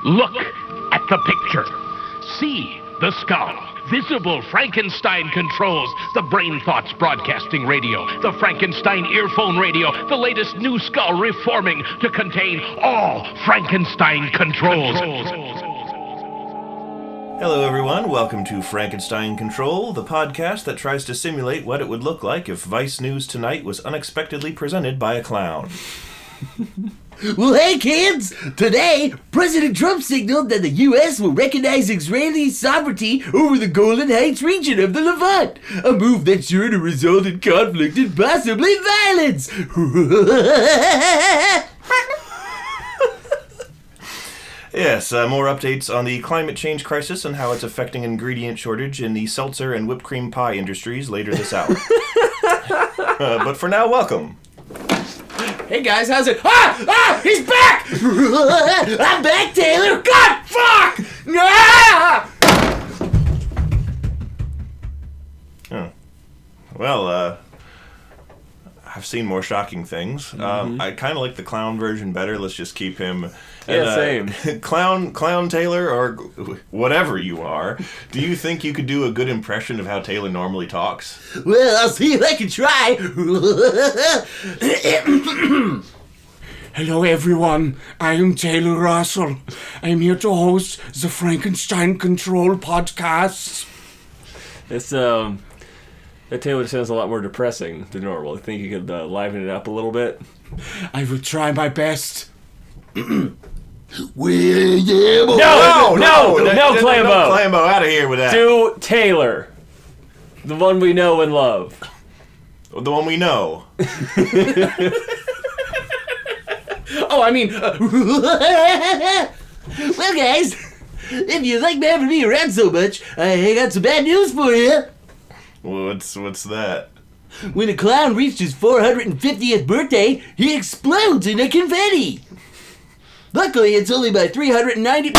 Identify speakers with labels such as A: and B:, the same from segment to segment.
A: Look at the picture. See the skull. Visible Frankenstein controls. The Brain Thoughts broadcasting radio. The Frankenstein earphone radio. The latest new skull reforming to contain all Frankenstein controls.
B: Hello everyone, welcome to Frankenstein Control, the podcast that tries to simulate what it would look like if Vice News Tonight was unexpectedly presented by a clown.
C: Well, hey kids! Today, President Trump signaled that the U.S. will recognize Israeli sovereignty over the Golan Heights region of the Levant, a move that's sure to result in conflict and possibly violence.
B: Yes, more updates on the climate change crisis and how it's affecting ingredient shortage in the seltzer and whipped cream pie industries later this hour. But for now, welcome.
C: Hey guys, how's it? He's back! I'm back, Taylor! God, fuck!
B: Oh. Well, I've seen more shocking things. I kind of like the clown version better. Let's just keep him.
D: Same.
B: Clown Taylor, or whatever you are, do you think you could do a good impression of how Taylor normally talks?
C: Well, I'll see if I can try.
E: Hello everyone, I am Taylor Russell. I'm here to host the Frankenstein Control podcast.
D: It's that Taylor sounds a lot more depressing than normal. I think you could liven it up a little bit.
E: I will try my best.
D: No, Clambo!
B: Clambo, out of here with that.
D: Do Taylor. The one we know and love.
B: The one we know.
C: Well, guys, if you like having me around so much, I got some bad news for you.
B: What's that?
C: When a clown reached his 450th birthday, he explodes into confetti. Luckily, it's only by 390...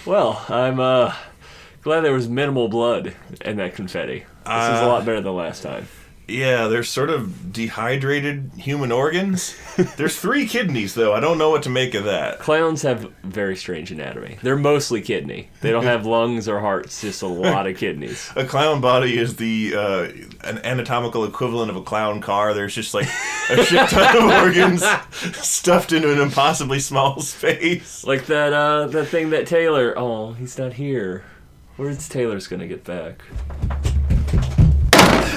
D: Well, I'm glad there was minimal blood in that confetti. This is a lot better than last time.
B: Yeah, they're sort of dehydrated human organs. There's 3 kidneys, though. I don't know what to make of that.
D: Clowns have very strange anatomy. They're mostly kidney. They don't have lungs or hearts, just a lot of kidneys.
B: A clown body is the an anatomical equivalent of a clown car. There's just like a shit ton of organs stuffed into an impossibly small space.
D: Like that thing that Taylor... Oh, he's not here. Where's Taylor's gonna get back?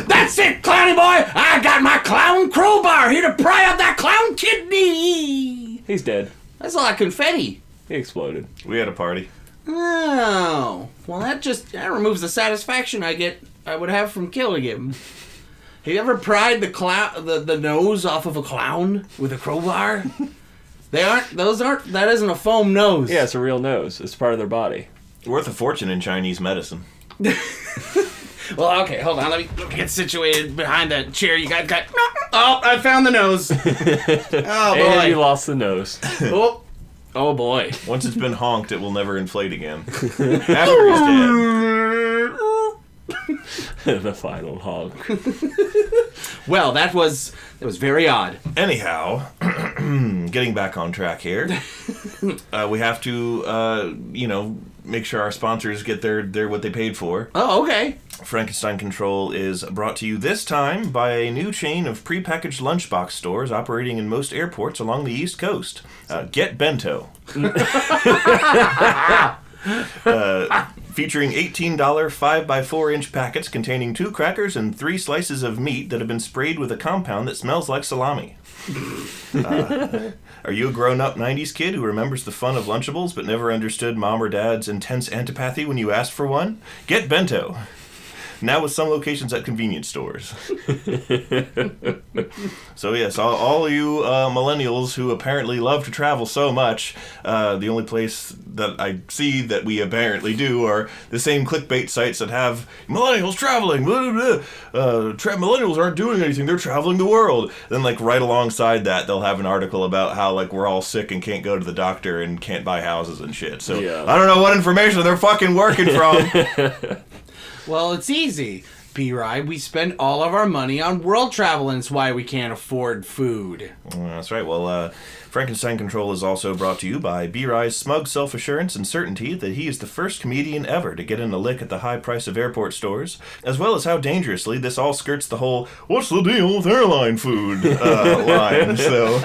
E: That's it, clowny boy! I got my clown crowbar here to pry out that clown kidney!
D: He's dead.
C: That's a lot of confetti.
D: He exploded.
B: We had a party.
C: Oh, well that removes the satisfaction I would have from killing him. Have you ever pried the nose off of a clown with a crowbar? That isn't a foam nose.
D: Yeah, it's a real nose. It's part of their body.
B: Worth a fortune in Chinese medicine.
C: Well, okay, hold on. Let me get situated behind that chair. You got. Oh, I found the nose. Oh boy,
D: And you lost the nose.
C: Oh boy.
B: Once it's been honked, it will never inflate again. After he's dead.
D: The final honk.
C: Well, that was very odd.
B: Anyhow, getting back on track here, we have to, make sure our sponsors get their what they paid for.
C: Oh, okay.
B: Frankenstein Control is brought to you this time by a new chain of prepackaged lunchbox stores operating in most airports along the East Coast. Get Bento. Featuring $18 5x4-inch packets containing 2 crackers and 3 slices of meat that have been sprayed with a compound that smells like salami. Are you a grown-up 90s kid who remembers the fun of Lunchables but never understood mom or dad's intense antipathy when you asked for one? Get Bento. Now with some locations at convenience stores. So yes, all you millennials who apparently love to travel so much, the only place that I see that we apparently do are the same clickbait sites that have millennials traveling, blah, blah, blah. Millennials aren't doing anything, they're traveling the world. Then like right alongside that, they'll have an article about how like we're all sick and can't go to the doctor and can't buy houses and shit. So yeah. I don't know what information they're fucking working from.
C: Well, it's easy. B-Rye. We spend all of our money on world travel, and it's why we can't afford food.
B: That's right. Well, Frankenstein Control is also brought to you by B-Rye's smug self-assurance and certainty that he is the first comedian ever to get in a lick at the high price of airport stores, as well as how dangerously this all skirts the whole "what's the deal with airline food" line. So,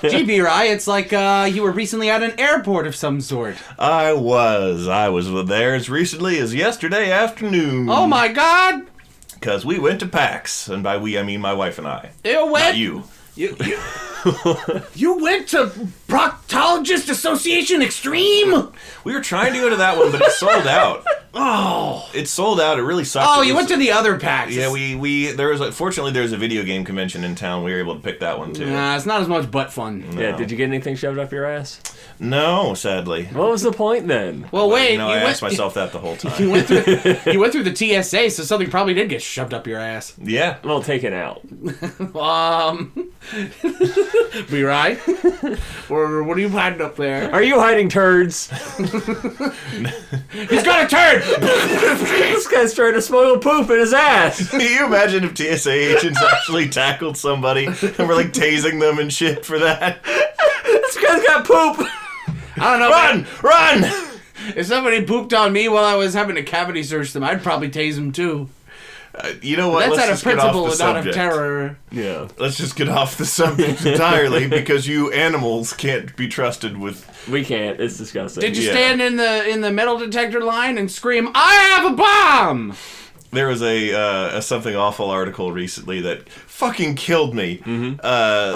C: Gee, B-Rye, it's like you were recently at an airport of some sort.
B: I was there as recently as yesterday afternoon.
C: Oh my God!
B: Because we went to PAX, and by we I mean my wife and I.
C: You went?
B: Not you.
C: You went to Proctologist Association Extreme?
B: We were trying to go to that one, but it sold out. Oh, it sold out. It really sucked.
C: Oh, you went to the other PAX.
B: Yeah, fortunately there's a video game convention in town. We were able to pick that one too.
C: Nah, it's not as much butt fun.
B: No.
D: Yeah, did you get anything shoved up your ass?
B: No, sadly.
D: What was the point then?
C: Well, wait.
B: I asked myself that the whole time.
C: You went through the TSA, so something probably did get shoved up your ass.
B: Yeah.
D: Well, take it out.
C: Be right? Or what are you hiding up there?
D: Are you hiding turds?
C: He's got a turd!
D: This guy's trying to smuggle poop in his ass.
B: Can you imagine if TSA agents actually tackled somebody and were like tasing them and shit for that?
D: This guy's got poop.
C: I don't know.
B: Run!
C: If somebody pooped on me while I was having to cavity search them, I'd probably tase them too.
B: You know what?
C: That's
B: Let's
C: out of
B: just get off
C: principle
B: the
C: and not of
B: subject.
C: terror.
D: Yeah.
B: Let's just get off the subject entirely because you animals can't be trusted with.
D: We can't. It's disgusting.
C: Did you
B: Yeah.
C: stand in the metal detector line and scream, "I have a bomb"?
B: There was a Something Awful article recently that fucking killed me.
C: I'm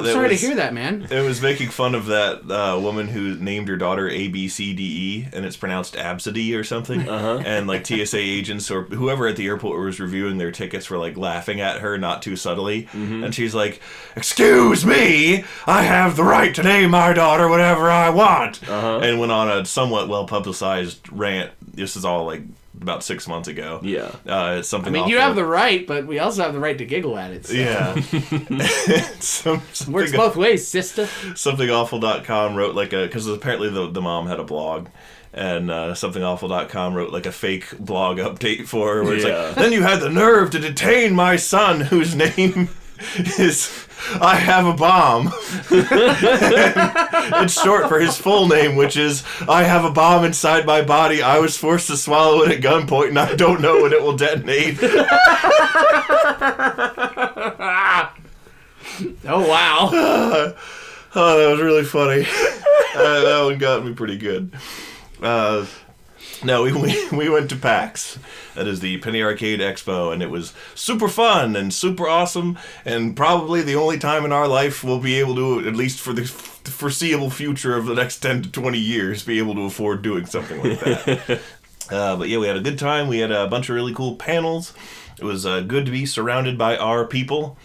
C: sorry to hear that, man.
B: It was making fun of that woman who named her daughter ABCDE, and it's pronounced Absidy or something. And like TSA agents or whoever at the airport was reviewing their tickets were like laughing at her, not too subtly. And she's like, "Excuse me, I have the right to name my daughter whatever I want." And went on a somewhat well publicized rant. This is all like about 6 months ago.
D: Yeah.
B: It's something.
C: I mean,
B: awful.
C: you have the right, but we also have the right to giggle at it. So.
B: Yeah. something
C: Works both ways, sister.
B: SomethingAwful.com wrote like because apparently the mom had a blog, and SomethingAwful.com wrote like a fake blog update for her where it's like, then you had the nerve to detain my son whose name is I Have a Bomb. It's short for his full name, which is I have a bomb inside my body. I was forced to swallow it at gunpoint, and I don't know when it will detonate.
C: Oh, wow.
B: Oh, that was really funny. That one got me pretty good. No, we went to PAX. That is the Penny Arcade Expo, and it was super fun and super awesome, and probably the only time in our life we'll be able to, at least for the foreseeable future of the next 10 to 20 years, be able to afford doing something like that. But yeah, we had a good time. We had a bunch of really cool panels. It was good to be surrounded by our people.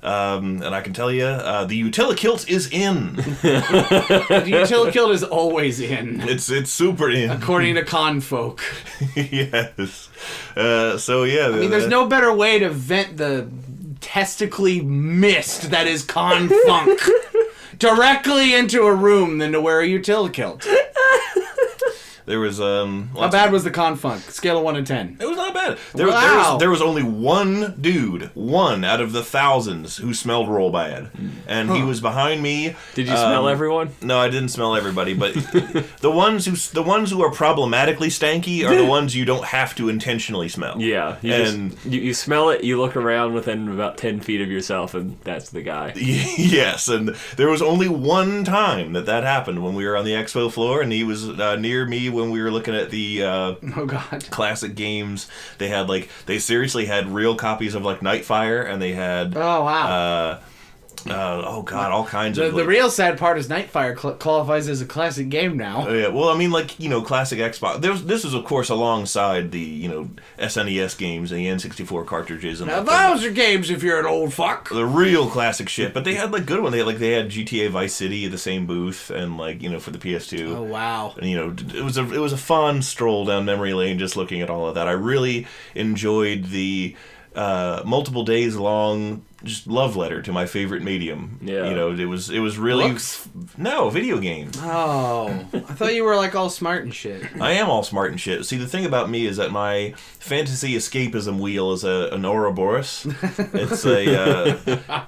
B: And I can tell you, the Utilikilt is in.
C: The Utilikilt is always in.
B: It's super in.
C: According to con folk.
B: Yes. So yeah.
C: I mean, there's no better way to vent the testically mist that is con funk directly into a room than to wear a Utilikilt.
B: There was
C: How bad was the con funk? Scale of 1 to 10.
B: It was not bad.
C: Wow.
B: There was only one dude, one out of the thousands, who smelled real bad, and he was behind me.
D: Did you smell everyone?
B: No, I didn't smell everybody, but the ones who are problematically stanky are the ones you don't have to intentionally smell.
D: Yeah. You smell it, you look around within about 10 feet of yourself, and that's the guy.
B: Yes, and there was only one time that happened when we were on the expo floor, and he was near me when we were looking at the
C: Oh, God.
B: classic games. They seriously had real copies of like Nightfire, and they had
C: Oh, wow.
B: all kinds of
C: The real sad part is Nightfire qualifies as a classic game now.
B: yeah, well, I mean, classic Xbox. This is, of course, alongside the SNES games and the N64 cartridges and
C: Now, those are games if you're an old fuck.
B: the real classic shit. But they had good ones. They had GTA Vice City at the same booth, and for the PS2.
C: Oh, wow.
B: And it was a fun stroll down memory lane just looking at all of that. I really enjoyed the multiple days long just love letter to my favorite medium.
D: Yeah.
B: You know, it was really
C: Books?
B: No, video games.
C: Oh, I thought you were like all smart and shit.
B: I am all smart and shit. See, the thing about me is that my fantasy escapism wheel is an Ouroboros.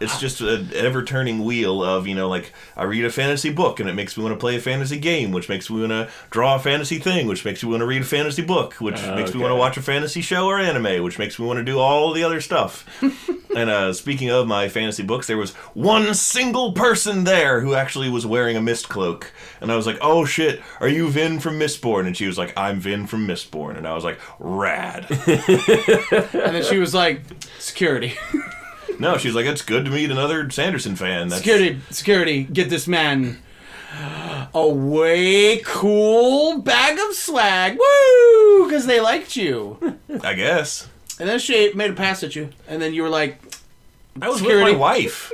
B: It's just an ever-turning wheel of, you know, like, I read a fantasy book and it makes me want to play a fantasy game, which makes me want to draw a fantasy thing, which makes me want to read a fantasy book, which makes me want to watch a fantasy show or anime, which makes me want to do all the other stuff. And speaking of my fantasy books, there was one single person there who actually was wearing a mist cloak. And I was like, oh shit, are you Vin from Mistborn? And she was like, I'm Vin from Mistborn. And I was like, rad.
C: And then she was like, security.
B: No, she's like, it's good to meet another Sanderson fan.
C: Security, get this man a way cool bag of swag. Woo! Because they liked you.
B: I guess.
C: And then she made a pass at you. And then you were like,
B: I was
C: security.
B: with my wife.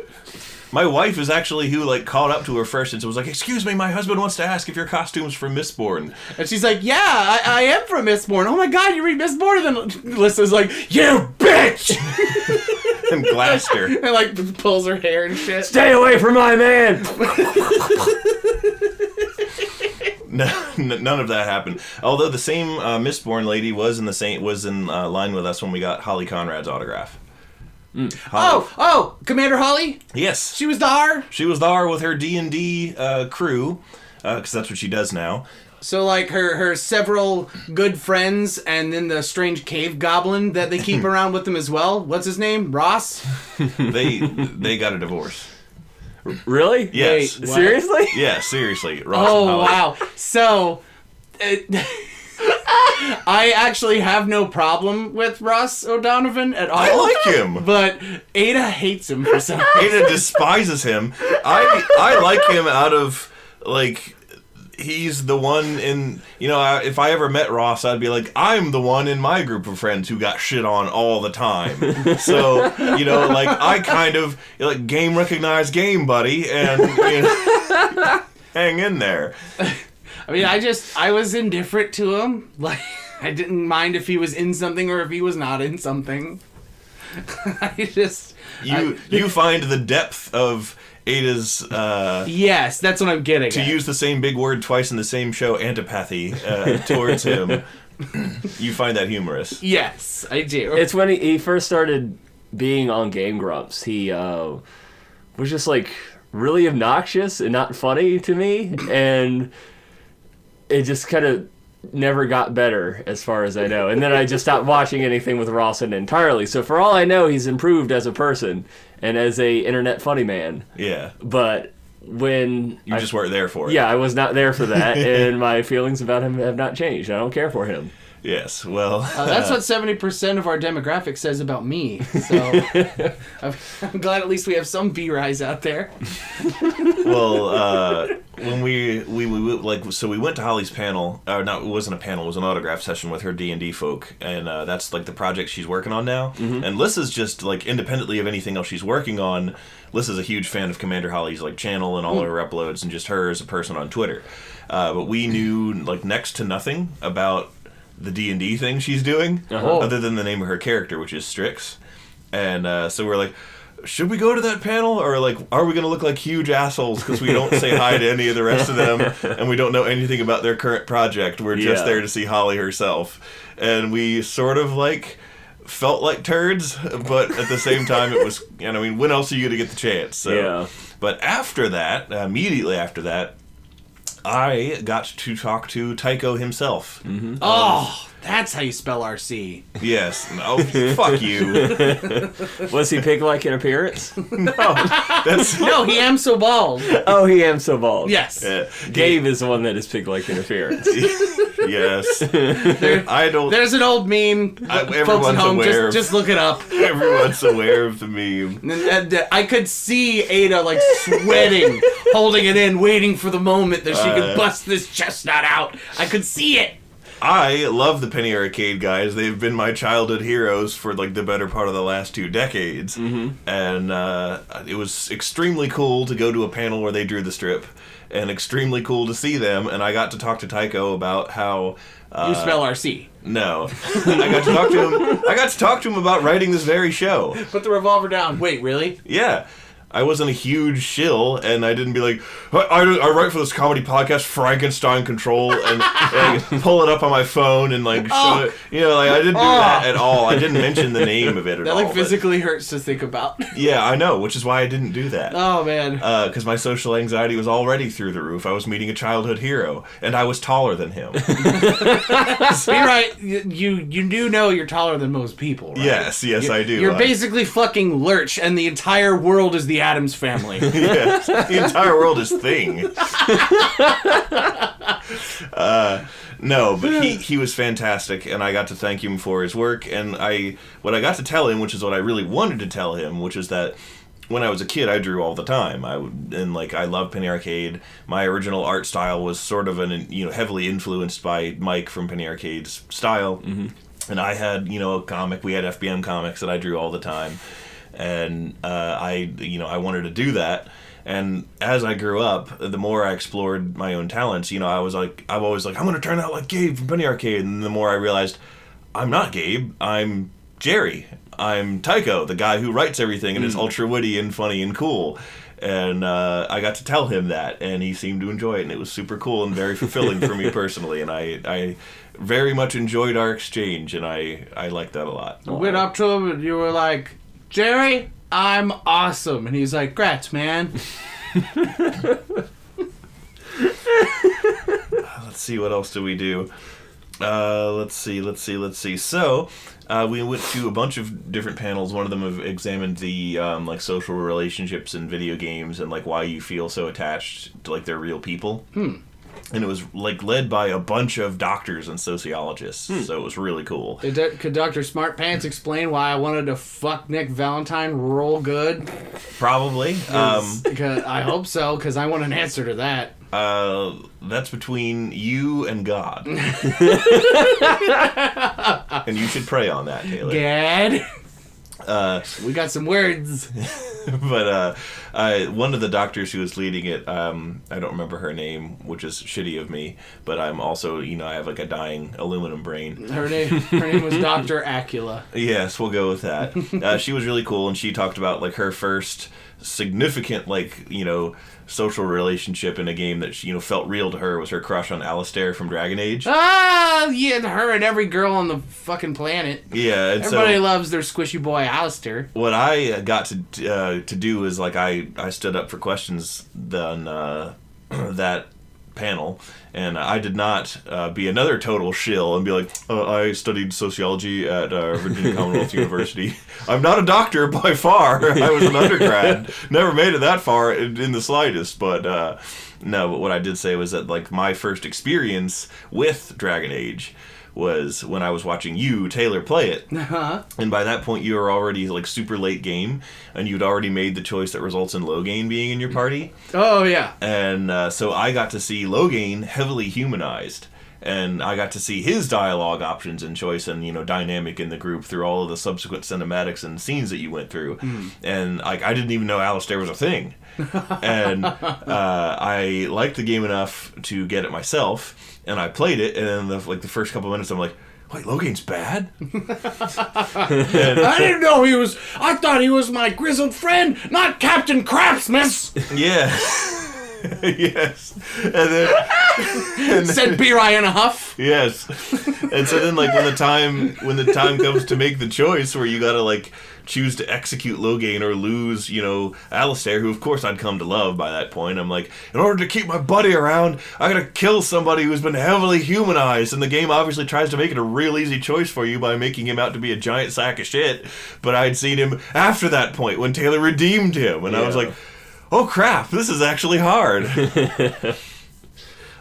B: My wife is actually who, like, called up to her first and was like, excuse me, my husband wants to ask if your costume's from Mistborn.
C: And she's like, yeah, I am from Mistborn. Oh my god, you read Mistborn? And then Alyssa's like, you bitch!
B: And glassed her.
C: And like pulls her hair and shit.
D: Stay away from my man!
B: No, none of that happened. Although the same Mistborn lady was in line with us when we got Holly Conrad's autograph. Holly.
C: Oh, Commander Holly?
B: Yes.
C: She was there?
B: She was there with her D&D crew, because that's what she does now.
C: So, like, her several good friends and then the strange cave goblin that they keep around with them as well. What's his name? Ross?
B: They got a divorce.
D: Really?
B: Yes.
C: Wait, what?
D: Seriously?
B: Yeah, seriously. Ross
C: Oh,
B: and Holly.
C: wow. So, I actually have no problem with Ross O'Donovan at all.
B: I like him.
C: But Ada hates him for some reason.
B: Ada despises him. I like him out of, like, he's the one in, you know, if I ever met Ross, I'd be like, I'm the one in my group of friends who got shit on all the time. So, you know, like, I kind of, like, game recognized game, buddy, and, you know, hang in there.
C: I mean, I was indifferent to him. Like, I didn't mind if he was in something or if he was not in something.
B: You find the depth of Ada's
C: yes, that's what I'm getting
B: to
C: at.
B: use the same big word twice in the same show, antipathy towards him. You find that humorous.
C: Yes, I do.
D: It's when he first started being on Game Grumps. He was just, like, really obnoxious and not funny to me, and it just kind of never got better, as far as I know. And then I just stopped watching anything with Rawson entirely. So for all I know, he's improved as a person and as a internet funny man.
B: Yeah.
D: But when
B: You just weren't there for it.
D: yeah, I was not there for that, and my feelings about him have not changed. I don't care for him.
B: Yes, well...
C: That's what 70% of our demographic says about me. So I'm glad at least we have some B-Rise out there.
B: Well, when we went to Holly's panel, or no, it wasn't a panel, it was an autograph session with her D&D folk, and that's, like, the project she's working on now. Mm-hmm. And Lissa's just, like, independently of anything else she's working on, Lissa's a huge fan of Commander Holly's, like, channel and all her uploads, and just her as a person on Twitter. But we knew, like, next to nothing about the D&D thing she's doing, other than the name of her character, which is Strix. And so we're like, should we go to that panel, or, like, are we going to look like huge assholes because we don't say hi to any of the rest of them, and we don't know anything about their current project? We're just there to see Holly herself. And we sort of, like, felt like turds, but at the same time it was, you know, I mean, when else are you going to get the chance? So,
D: Yeah.
B: But after that, immediately after that, I got to talk to Tycho himself.
D: Mm-hmm.
C: Oh, that's how you spell RC.
B: Yes. Oh, fuck you.
D: Was he pig-like in appearance?
B: That's
C: No, he am so bald.
D: Oh, he am so bald.
C: Yes.
D: Gabe is the one that is pig-like in appearance.
B: Yes. I don't.
C: There's an old meme. Folks at
B: everyone's
C: home,
B: aware of-
C: just look it up.
B: Everyone's aware of the meme.
C: And I could see Ada, like, sweating, holding it in, waiting for the moment that she could bust this chestnut out. I could see it.
B: I love the Penny Arcade guys. They've been my childhood heroes for like the better part of the last 2 decades. Mm-hmm. And it was extremely cool to go to a panel where they drew the strip, and extremely cool to see them. And I got to talk to Tycho about how...
C: you spell RC.
B: No. I got to talk to him about writing this very show.
C: Put the revolver down. Wait, really?
B: Yeah. I wasn't a huge shill, and I didn't be like, I write for this comedy podcast, Frankenstein Control, and pull it up on my phone and like show it. You know, like I didn't do that at all. I didn't mention the name of it at all.
C: That like physically hurts to think about.
B: Yeah, I know, which is why I didn't do that.
C: Oh man.
B: Because my social anxiety was already through the roof. I was meeting a childhood hero, and I was taller than him.
C: Be right. You do know you're taller than most people, right?
B: Yes, I do.
C: You're basically fucking Lurch, and the entire world is the Addams Family.
B: Yes, the entire world is Thing. No, but he was fantastic, and I got to thank him for his work. And what I got to tell him, which is what I really wanted to tell him, which is that when I was a kid, I drew all the time. I love Penny Arcade. My original art style was sort of heavily influenced by Mike from Penny Arcade's style. Mm-hmm. And I had a comic. We had FBM comics that I drew all the time. And I wanted to do that. And as I grew up, the more I explored my own talents, I'm always like, I'm going to turn out like Gabe from Penny Arcade. And the more I realized, I'm not Gabe, I'm Jerry. I'm Tycho, the guy who writes everything and is ultra witty and funny and cool. And I got to tell him that, and he seemed to enjoy it, and it was super cool and very fulfilling for me personally. And I very much enjoyed our exchange, and I liked that a lot.
C: You went up to him and you were like, Jerry, I'm awesome. And he's like, grats, man.
B: Let's see, what else do we do? Let's see. So, we went to a bunch of different panels. One of them have examined the social relationships in video games and like why you feel so attached to like they're real people. And it was like led by a bunch of doctors and sociologists, so it was really cool.
C: Could Dr. Smartpants explain why I wanted to fuck Nick Valentine real good?
B: Probably.
C: Because I hope so, because I want an answer to that.
B: That's between you and God. And you should pray on that, Taylor.
C: Gad. We got some words.
B: But one of the doctors who was leading it, I don't remember her name, which is shitty of me, but I'm also, I have like a dying aluminum brain.
C: Her name was Dr. Acula.
B: Yes, we'll go with that. She was really cool, and she talked about like her first significant social relationship in a game that felt real to her was her crush on Alistair from Dragon Age.
C: Ah, yeah, her and every girl on the fucking planet.
B: Yeah, and
C: everybody loves their squishy boy Alistair.
B: What I got to do is like I stood up for questions on that panel, and I did not be another total shill and be like, I studied sociology at Virginia Commonwealth University. I'm not a doctor by far. I was an undergrad. Never made it that far in the slightest, but no, but what I did say was that like my first experience with Dragon Age was when I was watching you, Taylor, play it.
C: Uh-huh.
B: And by that point, you were already like super late game, and you'd already made the choice that results in Loghain being in your party.
C: Oh, yeah.
B: And so I got to see Loghain heavily humanized. And I got to see his dialogue options and choice and, dynamic in the group through all of the subsequent cinematics and scenes that you went through. And like I didn't even know Alistair was a thing. And I liked the game enough to get it myself. And I played it, and then the first couple of minutes, I'm like, wait, Loghain's bad?
C: I didn't know he was... I thought he was my grizzled friend, not Captain Crapsmith!
B: Yeah. Yes. And then
C: said B-Rye in a huff.
B: Yes. And so then, like, when the time comes to make the choice where you gotta, like, choose to execute Loghain or lose, Alistair, who of course I'd come to love by that point. I'm like, in order to keep my buddy around, I gotta kill somebody who's been heavily humanized. And the game obviously tries to make it a real easy choice for you by making him out to be a giant sack of shit. But I'd seen him after that point when Taylor redeemed him. And I was like, oh crap, this is actually hard.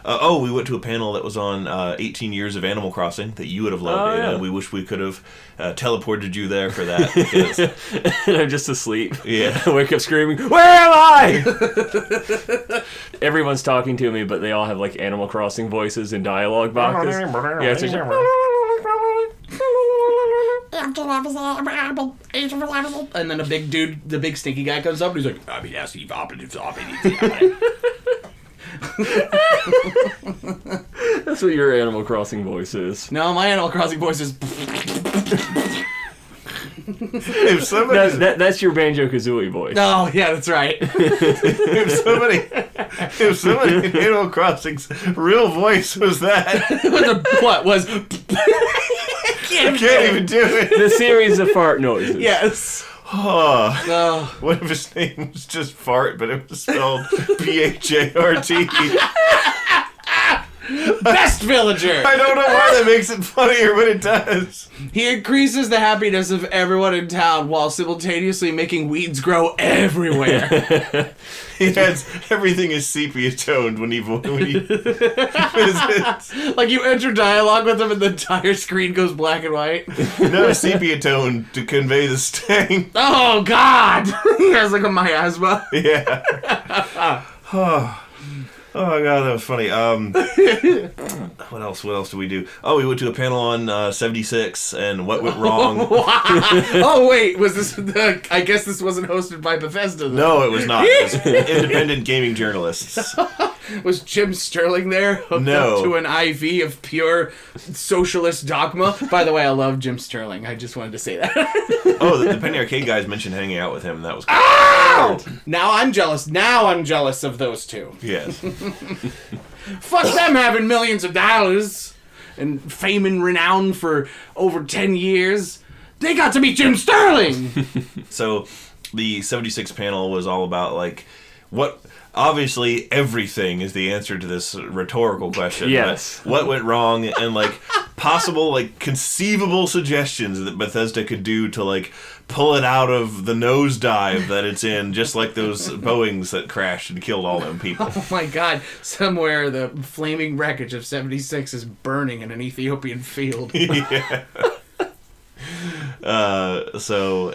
B: We went to a panel that was on 18 years of Animal Crossing that you would have loved. And we wish we could have teleported you there for that. Because,
D: And I'm just asleep.
B: Yeah.
D: I wake up screaming, "Where am I?" Everyone's talking to me, but they all have like Animal Crossing voices and dialogue boxes. Yeah, it's just
C: And then a big dude, the big stinky guy comes up and he's like,
D: that's what your Animal Crossing voice is.
C: no, my Animal Crossing voice is...
B: if somebody,
D: That's your Banjo-Kazooie voice.
C: Oh, yeah, that's right.
B: if somebody in Animal Crossing's real voice was that,
C: What was...
B: I can't even do it.
D: The series of fart noises.
C: Yes.
B: Oh,
C: Oh.
B: what if his name was just Fart, but it was spelled P-H-A-R-T?
C: Best villager.
B: I don't know why that makes it funnier, but it does.
C: He increases the happiness of everyone in town while simultaneously making weeds grow everywhere.
B: He has everything is sepia toned when he visits.
C: Like you enter dialogue with him and the entire screen goes black and white.
B: No sepia tone to convey the sting.
C: Oh God! He has like a miasma.
B: Yeah. Oh my god, that was funny. What else did we do? Oh, we went to a panel on 76 and what went wrong.
C: Oh wait, was this? I guess this wasn't hosted by Bethesda. Then.
B: No, it was not. It was independent gaming journalists.
C: Was Jim Sterling there hooked
B: No.
C: up to an IV of pure socialist dogma? By the way, I love Jim Sterling. I just wanted to say that.
B: Oh, the Penny Arcade guys mentioned hanging out with him. And that was cool.
C: Ow! Now I'm jealous. Now I'm jealous of those two.
B: Yes.
C: Fuck them having millions of dollars and fame and renown for over 10 years. They got to meet Jim Sterling.
B: So the 76 panel was all about like what. Obviously, everything is the answer to this rhetorical question.
D: Yes.
B: But what went wrong and like possible like conceivable suggestions that Bethesda could do to like pull it out of the nosedive that it's in, just like those Boeings that crashed and killed all them people.
C: Oh my God! Somewhere the flaming wreckage of 76 is burning in an Ethiopian field.
B: Yeah.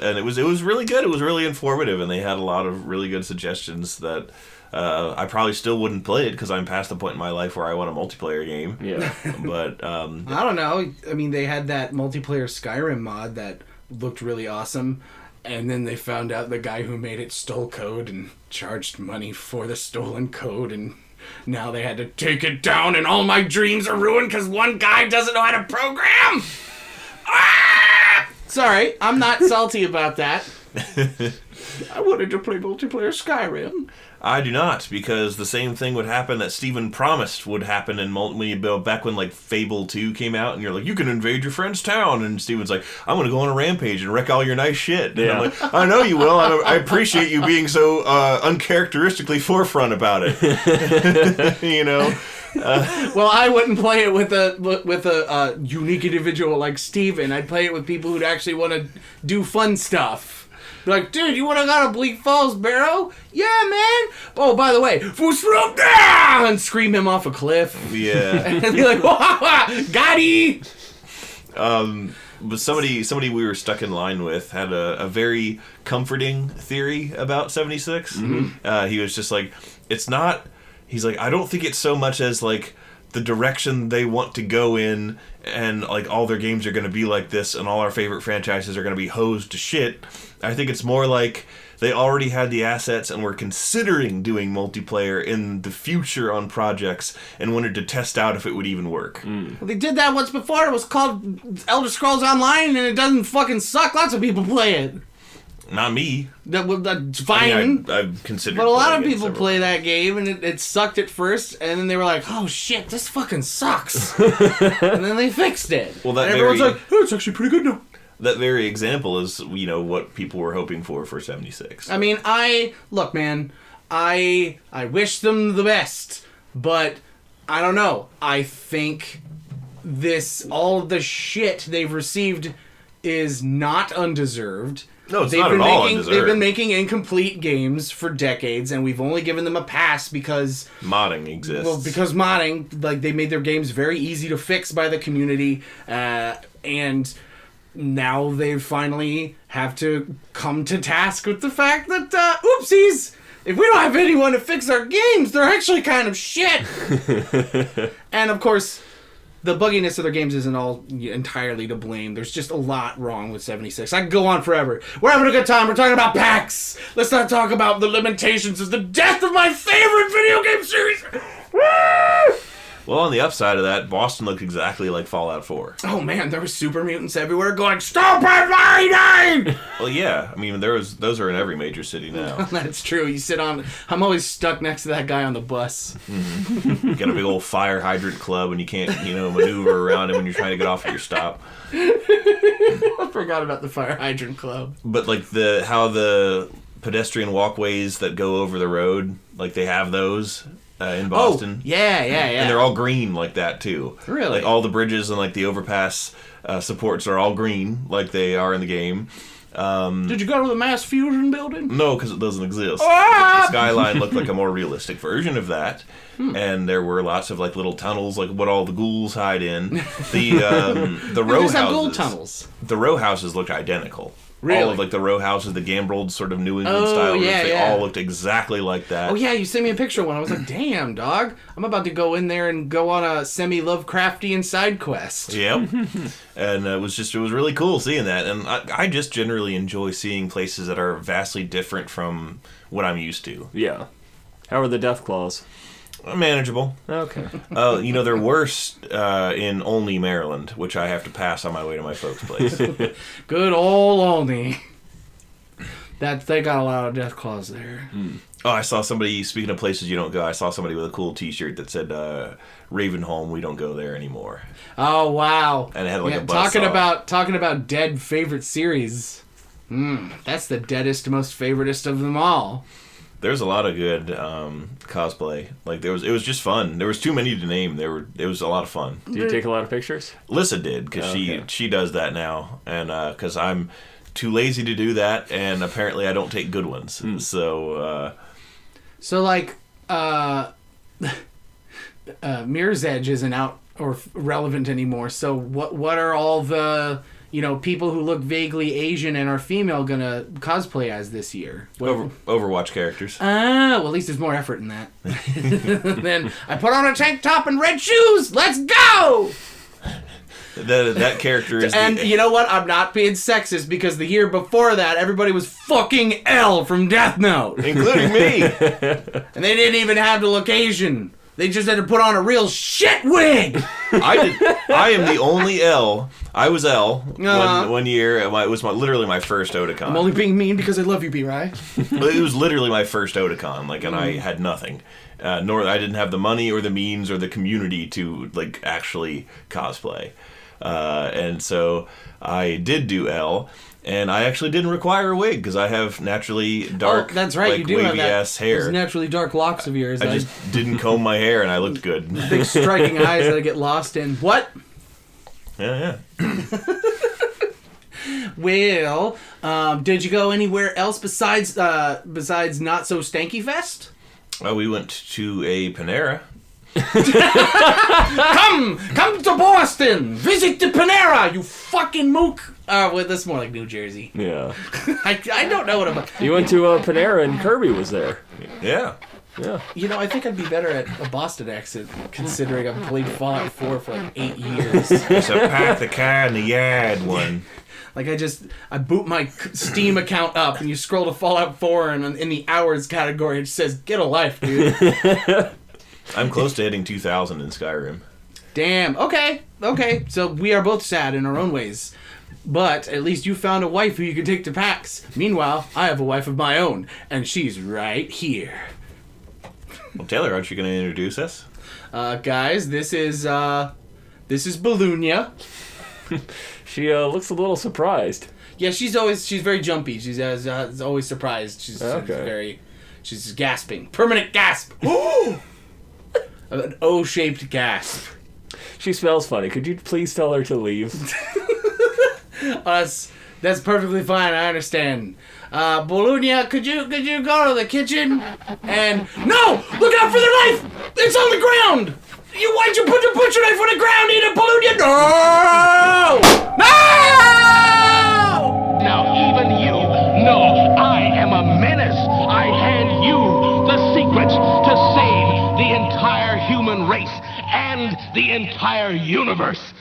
B: And it was really good. It was really informative, and they had a lot of really good suggestions that I probably still wouldn't play it because I'm past the point in my life where I want a multiplayer game.
D: Yeah.
B: But
C: I don't know. I mean, they had that multiplayer Skyrim mod that looked really awesome, and then they found out the guy who made it stole code and charged money for the stolen code, and now they had to take it down, and all my dreams are ruined because one guy doesn't know how to program. Ah! Sorry, I'm not salty about that. I wanted to play multiplayer Skyrim.
B: I do not, because the same thing would happen that Steven promised would happen in back when like Fable 2 came out, and you're like, you can invade your friend's town, and Steven's like, I'm gonna go on a rampage and wreck all your nice shit. And I'm like, I know you will. I appreciate you being so uncharacteristically forefront about it. You know.
C: Well, I wouldn't play it with a unique individual like Steven. I'd play it with people who'd actually want to do fun stuff. Be like, dude, you want to go to Bleak Falls Barrow? Yeah, man. Oh, by the way, Foos from there! And scream him off a cliff.
B: Yeah.
C: And be like, got he!
B: But somebody we were stuck in line with had a very comforting theory about 76. Mm-hmm. He was just like, it's not. He's like, I don't think it's so much as like the direction they want to go in, and like all their games are going to be like this, and all our favorite franchises are going to be hosed to shit. I think it's more like they already had the assets and were considering doing multiplayer in the future on projects and wanted to test out if it would even work.
C: Well, they did that once before. It was called Elder Scrolls Online, and it doesn't fucking suck. Lots of people play it.
B: Not me.
C: That's fine.
B: I mean, I've considered.
C: But a lot of
B: playing it
C: people
B: several
C: play that game, and it sucked at first, and then they were like, oh shit, this fucking sucks. And then they fixed it.
B: Well, that
C: and everyone's
B: very-
C: like, oh, it's actually pretty good now.
B: That very example is, you know, what people were hoping for 76.
C: I mean, look, man, I wish them the best, but I don't know. I think all the shit they've received is not undeserved.
B: No, it's not at all undeserved.
C: They've been making incomplete games for decades, and we've only given them a pass because
B: modding exists.
C: Well, because modding, like, they made their games very easy to fix by the community, and now they finally have to come to task with the fact that, oopsies, if we don't have anyone to fix our games, they're actually kind of shit. And of course, the bugginess of their games isn't all entirely to blame. There's just a lot wrong with 76. I can go on forever. We're having a good time. We're talking about PAX. Let's not talk about the limitations of the death of my favorite video game series. Woo!
B: Well, on the upside of that, Boston looked exactly like Fallout 4.
C: Oh man, there were super mutants everywhere going, "Stop mining!"
B: Well, yeah. I mean, those are in every major city now.
C: That's true. You sit on... I'm always stuck next to that guy on the bus.
B: You got a big old fire hydrant club, and you can't, maneuver around it when you're trying to get off at your stop.
C: I forgot about the fire hydrant club.
B: But, like, how the pedestrian walkways that go over the road, like, they have those... in Boston.
C: Oh, yeah.
B: And they're all green like that, too.
C: Really?
B: Like, all the bridges and, like, the overpass supports are all green, like they are in the game.
C: Did you go to the Mass Fusion building?
B: No, because it doesn't exist.
C: Ah!
B: The Skyline looked like a more realistic version of that. And there were lots of, like, little tunnels, like what all the ghouls hide in. The row houses...
C: have ghoul tunnels.
B: The row houses looked identical.
C: Really?
B: All of, like, the row houses, the gambreled sort of New England style roofs, they all looked exactly like that.
C: Oh, yeah, you sent me a picture of one. I was like, damn, dog. I'm about to go in there and go on a semi-Lovecraftian side quest.
B: Yep. And it was really cool seeing that. And I just generally enjoy seeing places that are vastly different from what I'm used to.
D: Yeah. How are the Deathclaws?
B: Manageable.
D: Okay.
B: They're worse in Olney, Maryland, which I have to pass on my way to my folks' place.
C: Good old Olney. They got a lot of Deathclaws there.
B: Oh, I saw somebody, speaking of places you don't go, I saw somebody with a cool t-shirt that said, Ravenholm, we don't go there anymore.
C: Oh, wow.
B: And it had like a buzz
C: talking about dead favorite series. That's the deadest, most favoritist of them all.
B: There's a lot of good cosplay. Like it was just fun. There was too many to name. It was a lot of fun.
D: Do you take a lot of pictures?
B: Lissa did because she does that now, and because I'm too lazy to do that, and apparently I don't take good ones. So
C: like, Mirror's Edge isn't out or relevant anymore. So what are all the people who look vaguely Asian and are female gonna cosplay as this year?
B: Overwatch characters.
C: Well, at least there's more effort in that. Then I put on a tank top and red shoes. Let's go.
B: That character is.
C: And you know what? I'm not being sexist because the year before that, everybody was fucking L from Death Note,
B: including me.
C: And they didn't even have to look Asian. They just had to put on a real shit wig.
B: I am the only L. I was L one year. It was literally my first Otakon.
C: I'm only being mean because I love you, B-Rai.
B: It was literally my first Otakon, and I had nothing. Nor I didn't have the money or the means or the community to actually cosplay. And so I did do L. And I actually didn't require a wig because I have naturally dark,
C: that's right. You do have that,
B: ass hair.
C: Those naturally dark locks of yours.
B: I just didn't comb my hair, and I looked good.
C: Big striking eyes that I get lost in. What?
B: Yeah.
C: Well, did you go anywhere else besides Not So Stanky Fest?
B: We went to a Panera.
C: Come to Boston. Visit the Panera, you fucking mook. Well, that's more like New Jersey.
D: Yeah.
C: I don't know what I'm...
D: You went to Panera and Kirby was there.
B: Yeah.
D: Yeah.
C: I think I'd be better at a Boston accent, considering I've played Fallout 4 for 8 years.
B: It's a pack the car in the yard one.
C: I boot my Steam account up, and you scroll to Fallout 4, and in the hours category, it says, get a life, dude.
B: I'm close to hitting 2,000 in Skyrim.
C: Damn. Okay. So we are both sad in our own ways. But at least you found a wife who you can take to PAX. Meanwhile, I have a wife of my own, and she's right here.
B: Well, Taylor, aren't you going to introduce us?
C: Guys, this is Baloonia.
D: She looks a little surprised.
C: Yeah, she's very jumpy. She's always surprised. She's gasping. Permanent gasp. An O-shaped gasp.
D: She smells funny. Could you please tell her to leave?
C: Us That's perfectly fine. I understand. Bologna, could you go to the kitchen? And no! Look out for the knife! It's on the ground! Why'd you put the butcher knife on the ground, Edith Bologna? No! No!
A: Now even you know I am a menace. I hand you the secrets to save the entire human race and the entire universe.